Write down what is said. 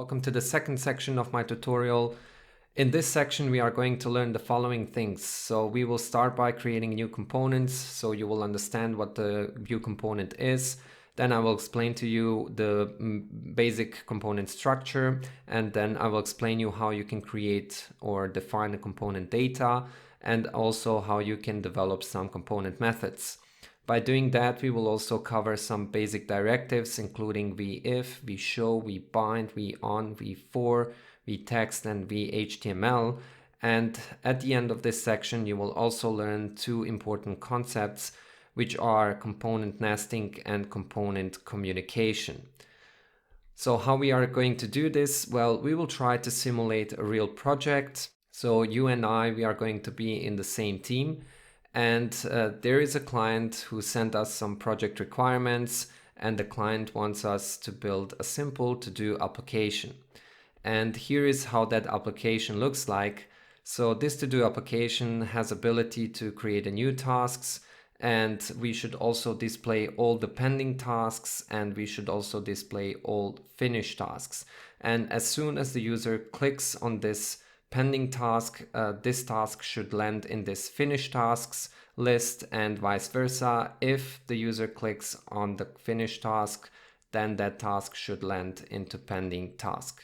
Welcome to the second section of my tutorial. In this section, we are going to learn the following things. So we will start by creating new components, so you will understand what the Vue component is. Then I will explain to you the basic component structure, and then I will explain you how you can create or define the component data, and also how you can develop some component methods. By doing that, we will also cover some basic directives, including vif, vshow, vbind, von, v4, vtext, and vhtml. And at the end of this section, you will also learn two important concepts, which are component nesting and component communication. So how we are going to do this? Well, we will try to simulate a real project. So you and I, we are going to be in the same team. And there is a client who sent us some project requirements, and the client wants us to build a simple to-do application. And here is how that application looks like. So this to-do application has ability to create a new tasks, and we should also display all the pending tasks, and we should also display all finished tasks. And as soon as the user clicks on this pending task, this task should land in this finished tasks list, and vice versa. If the user clicks on the finished task, then that task should land into pending task.